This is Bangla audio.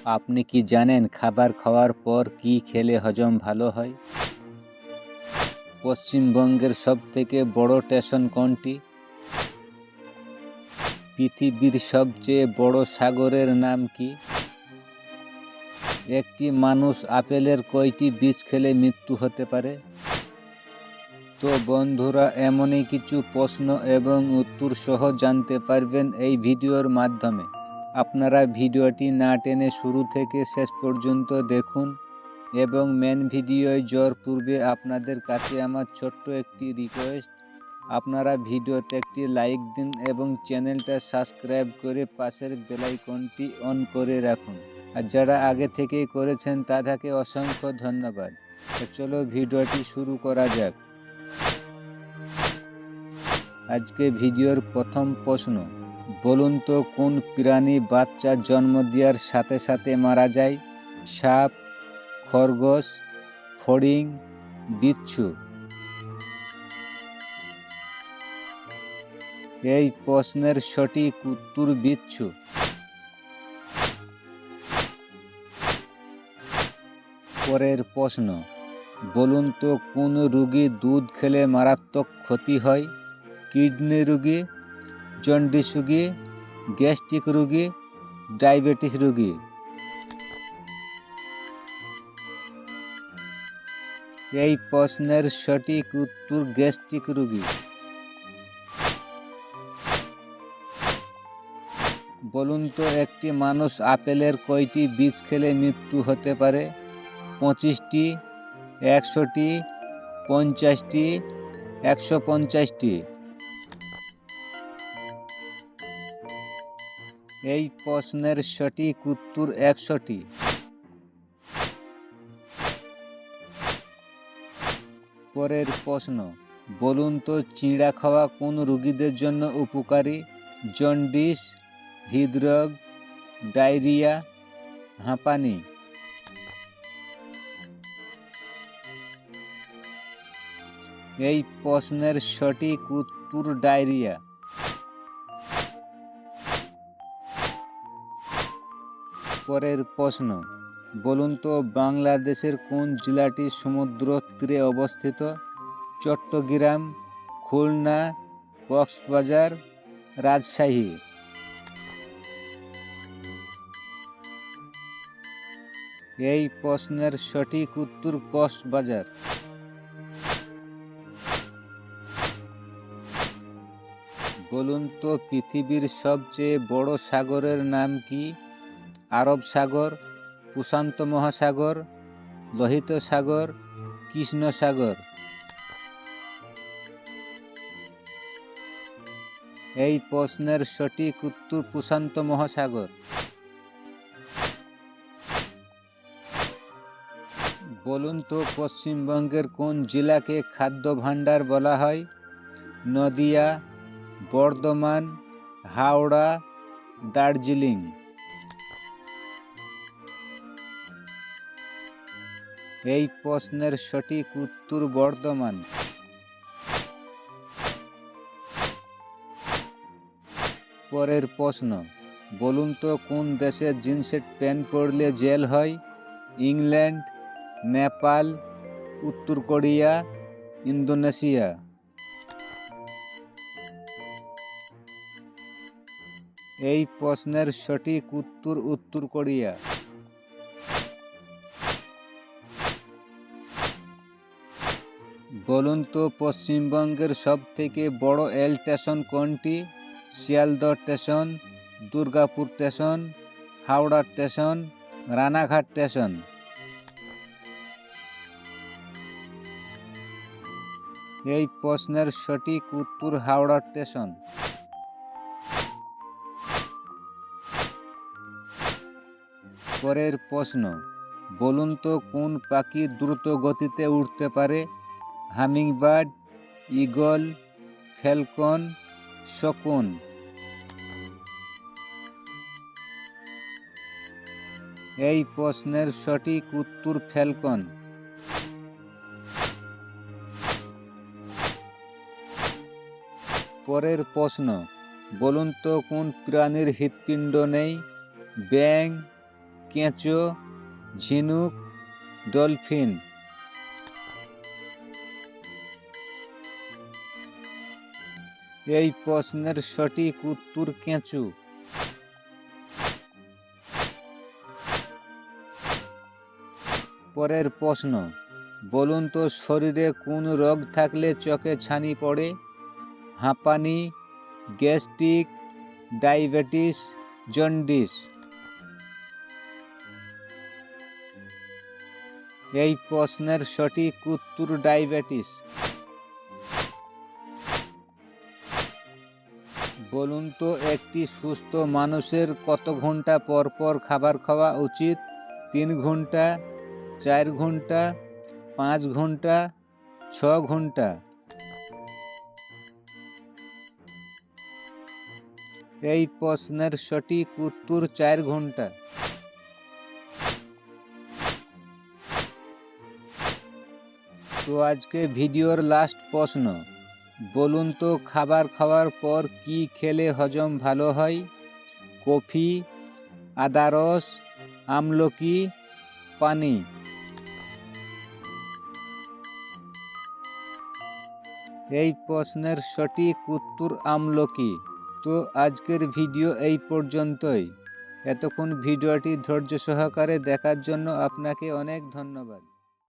আপনি কি জানেন খাবার খাওয়ার পর কি খেলে হজম ভালো হয়? পশ্চিমবঙ্গের সবথেকে বড় স্টেশন কোনটি? পৃথিবীর সবচেয়ে বড় সাগরের নাম কি? একটি মানুষ আপেলের কয়টি বীজ খেলে মৃত্যু হতে পারে? তো বন্ধুরা, এমনই কিছু প্রশ্ন এবং উত্তর সহ জানতে পারবেন এই ভিডিওর মাধ্যমে। আপনারা ভিডিওটি না টেনে শুরু থেকে শেষ পর্যন্ত দেখুন এবং মেন ভিডিওয় যাওয়ার পূর্বে আপনাদের কাছে আমার ছোট্ট একটি রিকোয়েস্ট, আপনারা ভিডিওতে একটি লাইক দিন এবং চ্যানেলটা সাবস্ক্রাইব করে পাশের বেল আইকনটি অন করে রাখুন। আর যারা আগে থেকেই করেছেন তাদেরকে অসংখ্য ধন্যবাদ। তো চলো ভিডিওটি শুরু করা যাক। আজকে ভিডিওর প্রথম প্রশ্ন, বলুন তো কোন প্রাণী বাচ্চা জন্ম দেওয়ার সাথে সাথে মারা যায়? সাপ, খরগোশ, ফড়িং, বিচ্ছু? এই প্রশ্নের সঠিক উত্তর বিচ্ছু। পরের প্রশ্ন, বলুন তো কোন রোগী দুধ খেলে মারাত্মক ক্ষতি হয়? কিডনি রোগী, জন্ডিস রোগী, গ্যাস্ট্রিক রোগী, ডায়াবেটিস রোগী? এই প্রশ্নের সঠিক উত্তর গ্যাস্ট্রিক রোগী। বলুন তো একটি মানুষ আপেলের কয়টি বীজ খেলে মৃত্যু হতে পারে? 25টি, 100টি, 50টি, 150টি? এই প্রশ্নের সঠিক উত্তর 100টি। পরের প্রশ্ন, বলুন তো চিড়া খাওয়া কোন রোগীদের জন্য উপকারী? জন্ডিস, হৃদরোগ, ডায়রিয়া, হাঁপানি? এই প্রশ্নের সঠিক উত্তর ডায়রিয়া। পরের প্রশ্ন, বলুন তো বাংলাদেশের কোন জেলাটি সমুদ্র তীরে অবস্থিত? চট্টগ্রাম, খুলনা, কক্সবাজার, রাজশাহী? এই প্রশ্নের সঠিক উত্তর কক্সবাজার। বলুন তো পৃথিবীর সবচেয়ে বড় সাগরের নাম কি? আরব সাগর, প্রশান্ত মহাসাগর, লোহিত সাগর, কৃষ্ণ সাগর? এই প্রশ্নের সঠিক উত্তর প্রশান্ত মহাসাগর। বলুন তো পশ্চিমবঙ্গের কোন জেলাকে খাদ্য ভাণ্ডার বলা হয়? নদিয়া, বর্ধমান, হাওড়া, দার্জিলিং? এই প্রশ্নের সঠিক উত্তর বর্ধমান। পরের প্রশ্ন, বলুন তো কোন দেশে জিন্সের প্যান্ট পরলে জেল হয়? ইংল্যান্ড, নেপাল, উত্তর কোরিয়া, ইন্দোনেশিয়া? এই প্রশ্নের সঠিক উত্তর উত্তর কোরিয়া। বলুন তো পশ্চিমবঙ্গের সবথেকে বড় রেল স্টেশন কোনটি? Sealdah station, Durgapur station, Howrah station, Ranaghat station? এই প্রশ্নের সঠিক উত্তর হাওড়া স্টেশন। পরের প্রশ্ন, বলুন তো কোন পাখি দ্রুত গতিতে উড়তে পারে? হামিংবার্ড, ঈগল, ফ্যালকন, শকুন? এই প্রশ্নের সঠিক উত্তর ফ্যালকন। পরের প্রশ্ন, বলুন তো কোন প্রাণীর হৃৎপিণ্ড নেই? ব্যাঙ, কেঁচো, ঝিনুক, ডলফিন। এই প্রশ্নের সঠিক উত্তর কেঁচো। পরের প্রশ্ন, বলুন তো শরীরে কোন রোগ থাকলে চোখে ছানি পড়ে? হাঁপানি, গ্যাস্ট্রিক, ডায়াবেটিস, জন্ডিস। এই প্রশ্নের সঠিক উত্তর ডায়াবেটিস। বলুন তো একটি সুস্থ মানুষের কত ঘন্টা পর পর খাবার খাওয়া উচিত? 3 ঘন্টা, 4 ঘন্টা, 5 ঘন্টা, 6 ঘন্টা। এই প্রশ্নের সঠিক উত্তর 4 ঘন্টা। তো আজকে ভিডিওর লাস্ট প্রশ্ন, বলুন তো খাবার খাওয়ার পর কি খেলে হজম ভালো হয়? কফি, আদা রস, আমলকি, পানি। এই প্রশ্নের সঠিক উত্তর আমলকি। তো আজকের ভিডিও এই পর্যন্তই। এতক্ষণ ভিডিওটি ধৈর্য সহকারে দেখার জন্য আপনাকে অনেক ধন্যবাদ।